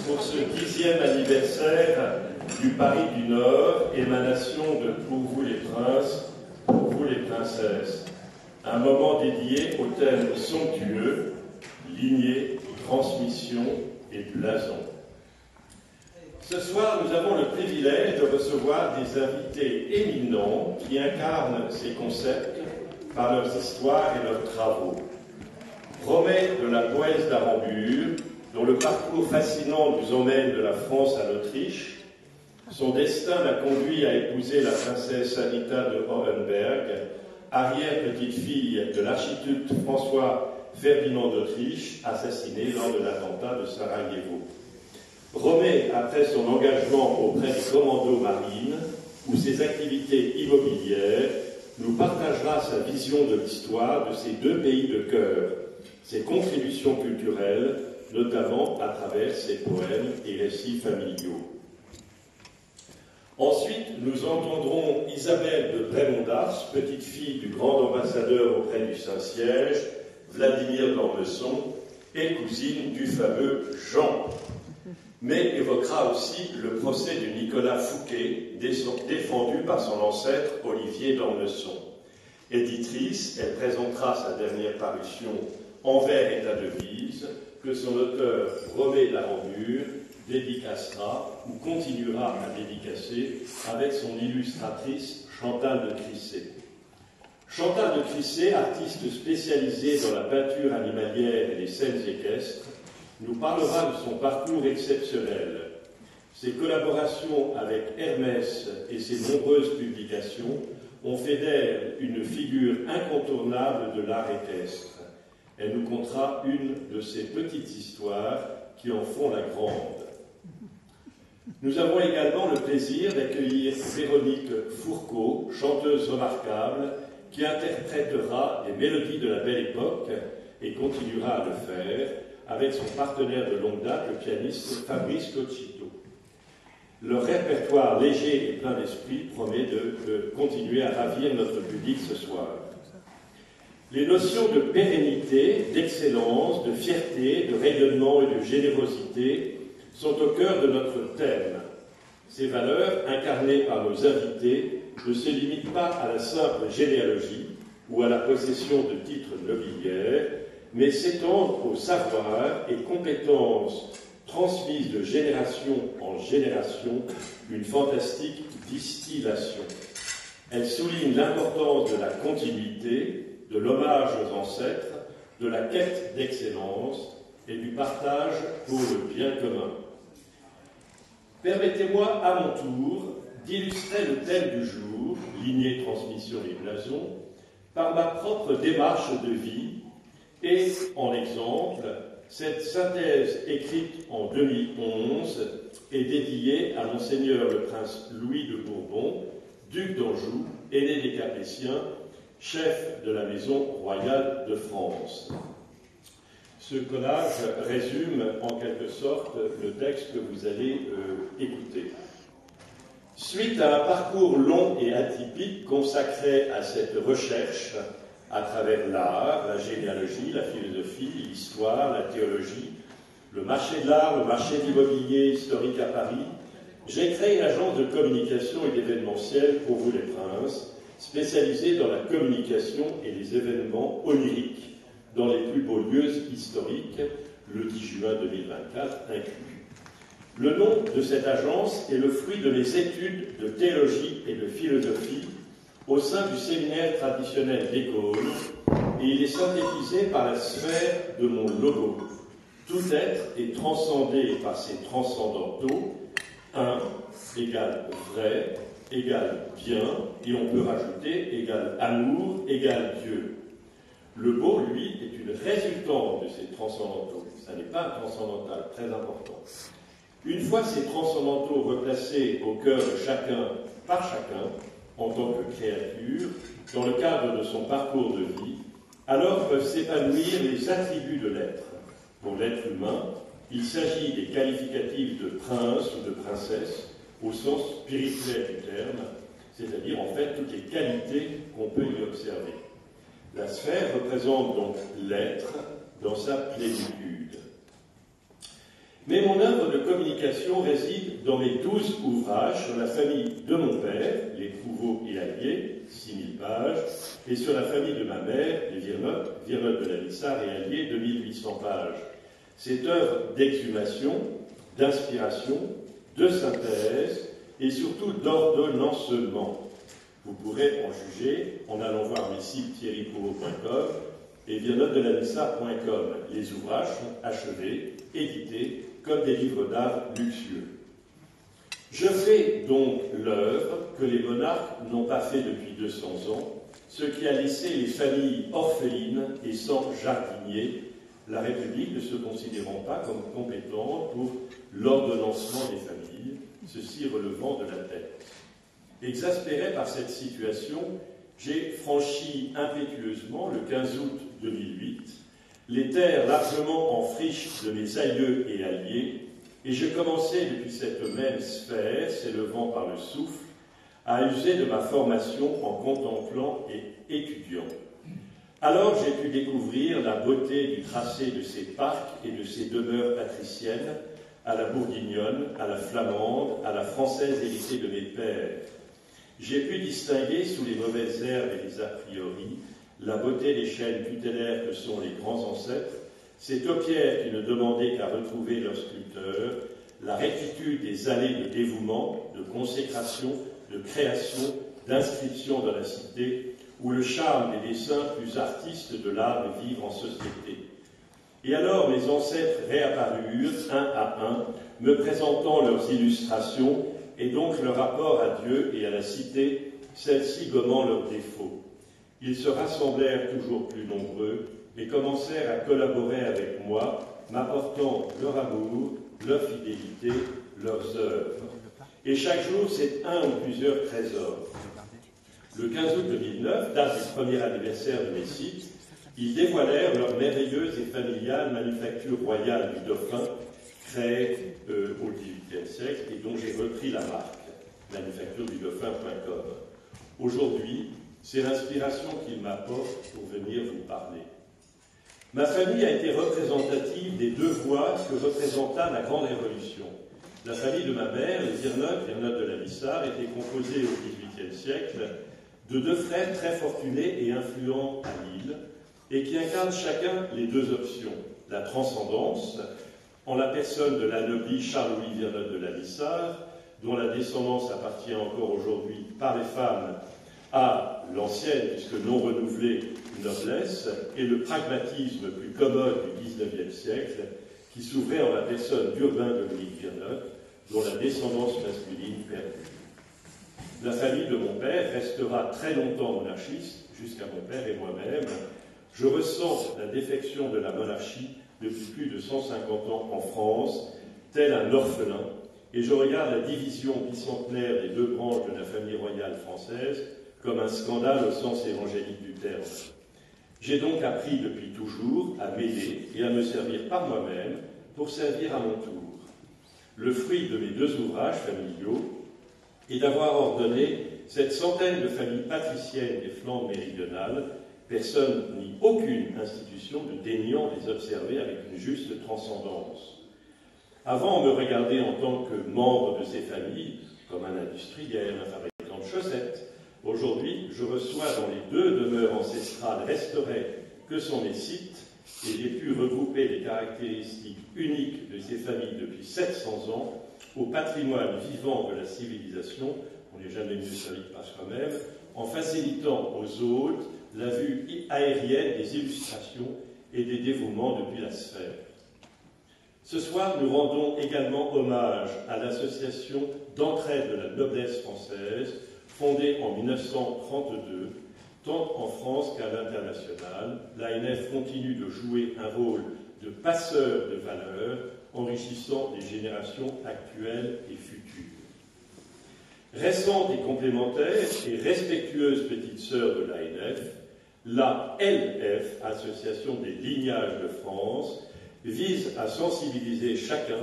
pour ce 10e anniversaire du Paris du Nord, émanation de Pour vous les princes, pour vous les princesses. Un moment dédié au thème somptueux, lignée, transmission et blason. Ce soir, nous avons le privilège de recevoir des invités éminents qui incarnent ces concepts par leurs histoires et leurs travaux. Romet de la Poèse d'Arambure, dont le parcours fascinant nous emmène de la France à l'Autriche. Son destin l'a conduit à épouser la princesse Anita de Hohenberg, arrière-petite-fille de l'archiduc François Ferdinand d'Autriche, assassiné lors de l'attentat de Sarajevo. Romet, après son engagement auprès des commandos marines ou ses activités immobilières, nous partagera sa vision de l'histoire de ces deux pays de cœur, ses contributions culturelles, notamment à travers ses poèmes et récits familiaux. Ensuite, nous entendrons Isabelle de Brémond-d'Ars, petite fille du grand ambassadeur auprès du Saint-Siège, Vladimir d'Ormesson, et cousine du fameux Jean, mais évoquera aussi le procès de Nicolas Fouquet, défendu par son ancêtre Olivier d'Ormesson. Éditrice, elle présentera sa dernière parution Envers et ta devise, que son auteur Romet d'Arambure dédicacera ou continuera à dédicacer avec son illustratrice Chantal de Crissé. Chantal de Crissé, artiste spécialisée dans la peinture animalière et les scènes équestres, nous parlera de son parcours exceptionnel. Ses collaborations avec Hermès et ses nombreuses publications ont fait d'elle une figure incontournable de l'art équestre. Elle nous contera une de ces petites histoires qui en font la grande. Nous avons également le plaisir d'accueillir Véronique Fourcault, chanteuse remarquable, qui interprétera les mélodies de la Belle Époque et continuera à le faire avec son partenaire de longue date, le pianiste Fabrice Cochito. Leur répertoire léger et plein d'esprit promet de continuer à ravir notre public ce soir. Les notions de pérennité, d'excellence, de fierté, de rayonnement et de générosité sont au cœur de notre thème. Ces valeurs, incarnées par nos invités, ne se limitent pas à la simple généalogie ou à la possession de titres nobiliaires, mais s'étendent au savoir et compétences transmises de génération en génération, une fantastique distillation. Elles soulignent l'importance de la continuité, de l'hommage aux ancêtres, de la quête d'excellence et du partage pour le bien commun. Permettez-moi à mon tour d'illustrer le thème du jour, lignée, transmission et blason, par ma propre démarche de vie et, en exemple, cette synthèse écrite en 2011 est dédiée à Monseigneur le Prince Louis de Bourbon, duc d'Anjou, aîné des Capétiens, chef de la Maison royale de France. Ce collage résume en quelque sorte le texte que vous allez écouter. Suite à un parcours long et atypique consacré à cette recherche à travers l'art, la généalogie, la philosophie, l'histoire, la théologie, le marché de l'art, le marché de l'immobilier historique à Paris, j'ai créé une agence de communication et d'événementiel pour vous les princes, spécialisée dans la communication et les événements oniriques dans les plus beaux lieux historiques, le 10 juin 2024 inclus. Le nom de cette agence est le fruit de mes études de théologie et de philosophie au sein du séminaire traditionnel d'École, et il est synthétisé par la sphère de mon logo. Tout être est transcendé par ses transcendantaux, un égale vrai, égale bien, et on peut rajouter égale amour, égale Dieu. Le beau, lui, est une résultante de ces transcendantaux. Ça n'est pas un transcendantal, très important. Une fois ces transcendantaux replacés au cœur de chacun par chacun, en tant que créature, dans le cadre de son parcours de vie, alors peuvent s'épanouir les attributs de l'être. Pour l'être humain, il s'agit des qualificatifs de prince ou de princesse, au sens spirituel du terme, c'est-à-dire en fait toutes les qualités qu'on peut y observer. La sphère représente donc l'être dans sa plénitude. Mais mon œuvre de communication communication réside dans mes 12 ouvrages sur la famille de mon père, les Prouveau et Allier, 6000 pages, et sur la famille de ma mère, les Virnotte de la Lissard et Allier, 2800 pages. Cette œuvre d'exhumation, d'inspiration, de synthèse et surtout d'ordonnancement. Vous pourrez en juger en allant voir mes sites thierryprouveau.com et virnottedelalissard.com. Les ouvrages sont achevés, édités comme des livres d'art luxueux. Je fais donc l'œuvre que les monarques n'ont pas fait depuis 200 ans, ce qui a laissé les familles orphelines et sans jardinier, la République ne se considérant pas comme compétente pour l'ordonnancement des familles, ceci relevant de la tête. Exaspéré par cette situation, j'ai franchi impétueusement, le 15 août 2008, les terres largement en friche de mes aïeux et alliés, et je commençais depuis cette même sphère, s'élevant par le souffle, à user de ma formation en contemplant et étudiant. Alors j'ai pu découvrir la beauté du tracé de ces parcs et de ces demeures patriciennes, à la bourguignonne, à la flamande, à la française héritée de mes pères. J'ai pu distinguer sous les mauvaises herbes et les a priori la beauté des chaînes tutélaires que sont les grands ancêtres, ces taupières qui ne demandaient qu'à retrouver leur sculpteur, la rectitude des allées de dévouement, de consécration, de création, d'inscription dans la cité, ou le charme des dessins plus artistes de l'art de vivre en société. Et alors mes ancêtres réapparurent, un à un, me présentant leurs illustrations, et donc leur rapport à Dieu et à la cité, celle-ci gommant leurs défauts. Ils se rassemblèrent toujours plus nombreux et commencèrent à collaborer avec moi, m'apportant leur amour, leur fidélité, leurs œuvres. Et chaque jour, c'est un ou plusieurs trésors. Le 15 août 2009, date du premier anniversaire de mes sites, ils dévoilèrent leur merveilleuse et familiale manufacture royale du Dauphin, créée au XVIIIe siècle et dont j'ai repris la marque, manufacturedudauphin.com. Aujourd'hui, c'est l'inspiration qu'il m'apporte pour venir vous parler. Ma famille a été représentative des deux voies que représenta la Grande Révolution. La famille de ma mère, les Virnotte de la Lissard, était composée au XVIIIe siècle de deux frères très fortunés et influents à Lille, et qui incarnent chacun les deux options. La transcendance, en la personne de l'anobli Charles-Louis Virnotte de la Lissard, dont la descendance appartient encore aujourd'hui par les femmes à l'ancienne, puisque non renouvelée, noblesse, et le pragmatisme plus commode du XIXe siècle, qui s'ouvrait en la personne d'Urbain de Louis Virnotte, dont la descendance masculine perdue. La famille de mon père restera très longtemps monarchiste, jusqu'à mon père et moi-même. Je ressens la défection de la monarchie depuis plus de 150 ans en France, tel un orphelin, et je regarde la division bicentenaire des deux branches de la famille royale française comme un scandale au sens évangélique du terme. J'ai donc appris depuis toujours à m'aider et à me servir par moi-même pour servir à mon tour. Le fruit de mes deux ouvrages familiaux est d'avoir ordonné cette centaine de familles patriciennes des Flandres méridionales, personne ni aucune institution ne daignant les observer avec une juste transcendance. Avant, on me regardait en tant que membre de ces familles, comme un industriel, un fabricant de chaussettes. Aujourd'hui, je reçois dans les deux demeures ancestrales restaurées que sont mes sites, et j'ai pu regrouper les caractéristiques uniques de ces familles depuis 700 ans au patrimoine vivant de la civilisation, on n'est jamais mieux servi que par soi-même, en facilitant aux hôtes la vue aérienne des illustrations et des dévouements depuis la sphère. Ce soir, nous rendons également hommage à l'association d'entraide de la noblesse française, fondée en 1932, tant en France qu'à l'international. L'ANF continue de jouer un rôle de passeur de valeurs, enrichissant les générations actuelles et futures. Récente et complémentaire et respectueuse petite sœur de l'ANF, la LF, Association des lignages de France, vise à sensibiliser chacun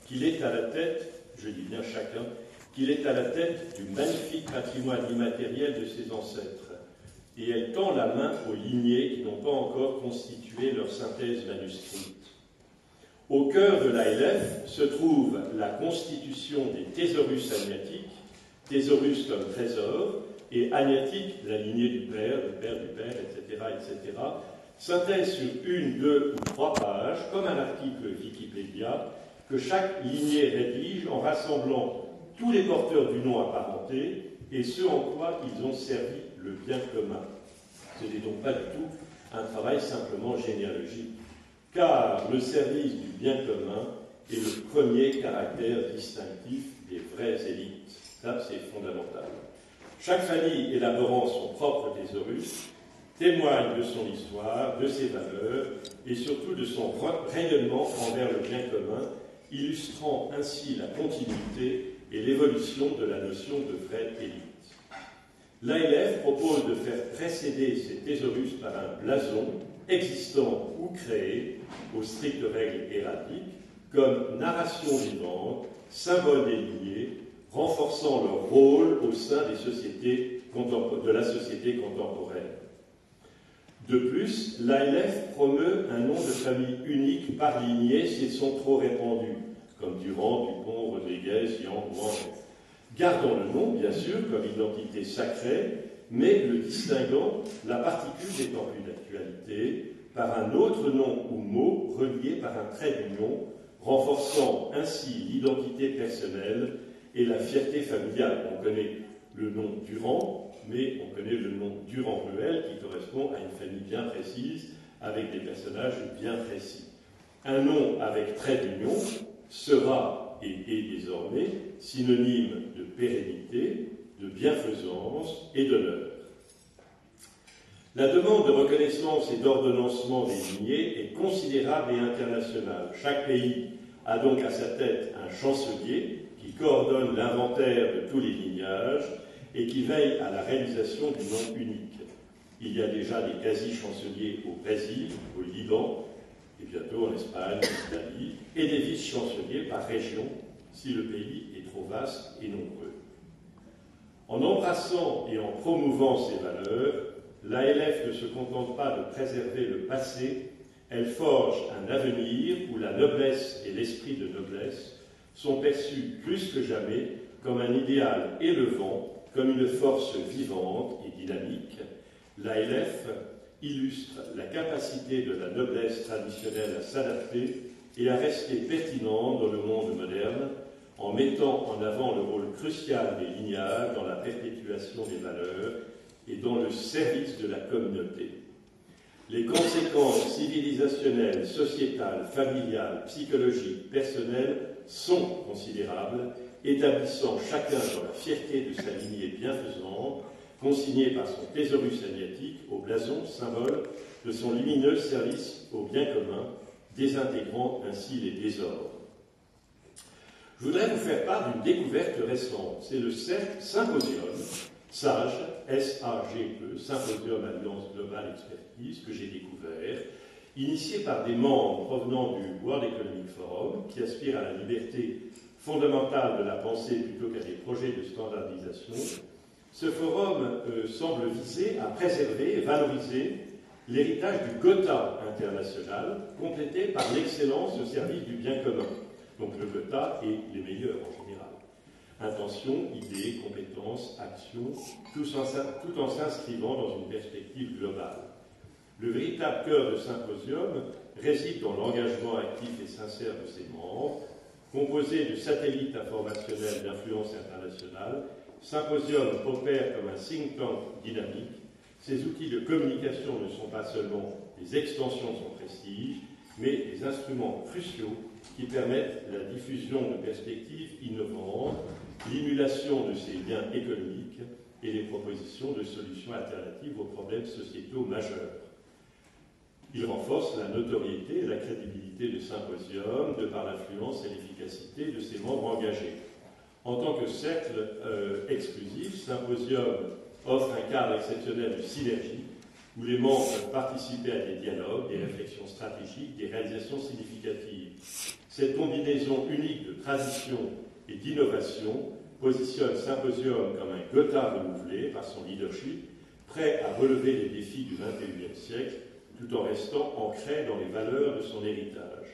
qu'il est à la tête, je dis bien chacun, qu'il est à la tête du magnifique patrimoine immatériel de ses ancêtres. Et elle tend la main aux lignées qui n'ont pas encore constitué leur synthèse manuscrite. Au cœur de l'ALF se trouve la constitution des thésaurus agnatique, thésaurus comme trésor, et agnatique, la lignée du père, etc., synthèse sur 1, 2 ou 3 pages, comme un article Wikipédia, que chaque lignée rédige en rassemblant tous les porteurs du nom apparenté et ce en quoi ils ont servi le bien commun. Ce n'est donc pas du tout un travail simplement généalogique, car le service du bien commun est le premier caractère distinctif des vraies élites. Ça, c'est fondamental. Chaque famille élaborant son propre thésaurus témoigne de son histoire, de ses valeurs et surtout de son rayonnement envers le bien commun, illustrant ainsi la continuité et l'évolution de la notion de vraie élite. L'ALF propose de faire précéder ces thésaurus par un blason existant ou créé aux strictes règles héraldiques comme narration vivante, symbole des lignées, renforçant leur rôle au sein des sociétés de la société contemporaine. De plus, l'ALF promeut un nom de famille unique par lignée s'ils sont trop répandus, comme Durand, Dupont, Rodriguez, Yang, Wang. Gardant le nom, bien sûr, comme identité sacrée, mais le distinguant, la particule n'étant plus d'actualité, par un autre nom ou mot relié par un trait d'union, renforçant ainsi l'identité personnelle et la fierté familiale. On connaît le nom Durand, mais on connaît le nom Durand-Ruel qui correspond à une famille bien précise, avec des personnages bien précis. Un nom avec trait d'union sera et est désormais synonyme de pérennité, de bienfaisance et d'honneur. La demande de reconnaissance et d'ordonnancement des lignées est considérable et internationale. Chaque pays a donc à sa tête un chancelier qui coordonne l'inventaire de tous les lignages et qui veille à la réalisation du nom unique. Il y a déjà des quasi-chanceliers au Brésil, au Liban, et bientôt en Espagne, en Italie, et des vice-chanceliers par région, si le pays est trop vaste et nombreux. En embrassant et en promouvant ces valeurs, l'ALF ne se contente pas de préserver le passé, elle forge un avenir où la noblesse et l'esprit de noblesse sont perçus plus que jamais comme un idéal élevant, comme une force vivante et dynamique. L'ALF illustre la capacité de la noblesse traditionnelle à s'adapter et à rester pertinente dans le monde moderne, en mettant en avant le rôle crucial des lignages dans la perpétuation des valeurs et dans le service de la communauté. Les conséquences civilisationnelles, sociétales, familiales, psychologiques, personnelles sont considérables, établissant chacun dans la fierté de sa lignée bienfaisante, consignée par son thésaurus agnatique au blason, symbole de son lumineux service au bien commun, désintégrant ainsi les désordres. Je voudrais vous faire part d'une découverte récente. C'est le symposium SAGE, S-A-G-E, Symposium Alliance Globale Expertise, que j'ai découvert, initié par des membres provenant du World Economic Forum, qui aspirent à la liberté fondamentale de la pensée plutôt qu'à des projets de standardisation. Ce forum semble viser à préserver et valoriser l'héritage du Gotha international, complété par l'excellence au service du bien commun. Donc le Gotha est les meilleurs en général. Intention, idées, compétences, actions, tout en s'inscrivant dans une perspective globale. Le véritable cœur de Symposium réside dans l'engagement actif et sincère de ses membres. Composé de satellites informationnels d'influence internationale, Symposium opère comme un think tank dynamique. Ces outils de communication ne sont pas seulement des extensions de son prestige, mais des instruments cruciaux qui permettent la diffusion de perspectives innovantes, l'émulation de ces liens économiques et les propositions de solutions alternatives aux problèmes sociétaux majeurs. Il renforce la notoriété et la crédibilité du Symposium de par l'influence et l'efficacité de ses membres engagés. En tant que cercle exclusif, Symposium offre un cadre exceptionnel de synergie où les membres peuvent participer à des dialogues, des réflexions stratégiques, des réalisations significatives. Cette combinaison unique de tradition et d'innovation positionne Symposium comme un Gotha renouvelé par son leadership, prêt à relever les défis du XXIe siècle, tout en restant ancré dans les valeurs de son héritage.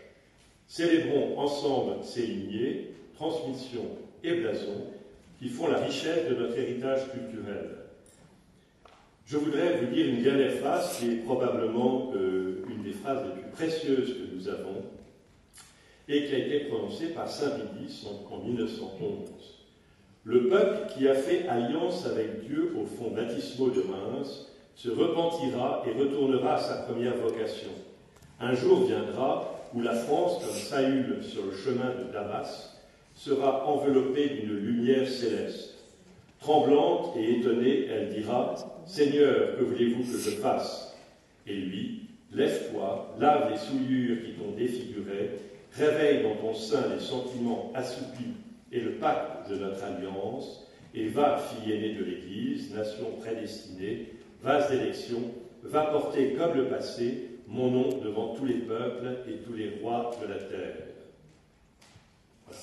Célébrons ensemble ces lignées, transmission et blason qui font la richesse de notre héritage culturel. Je voudrais vous dire une dernière phrase qui est probablement une des phrases les plus précieuses que nous avons et qui a été prononcée par Saint Vigis en 1911. Le peuple qui a fait alliance avec Dieu au fond baptismaux de Reims se repentira et retournera à sa première vocation. Un jour viendra où la France, comme Saül sur le chemin de Damas, sera enveloppée d'une lumière céleste. Tremblante et étonnée, elle dira « Seigneur, que voulez-vous que je fasse ?» Et lui « Lève-toi, lave les souillures qui t'ont défiguré, réveille dans ton sein les sentiments assoupis et le pacte de notre alliance, et va, fille aînée de l'Église, nation prédestinée, vase d'élection, va porter comme le passé mon nom devant tous les peuples et tous les rois de la terre. » Voilà.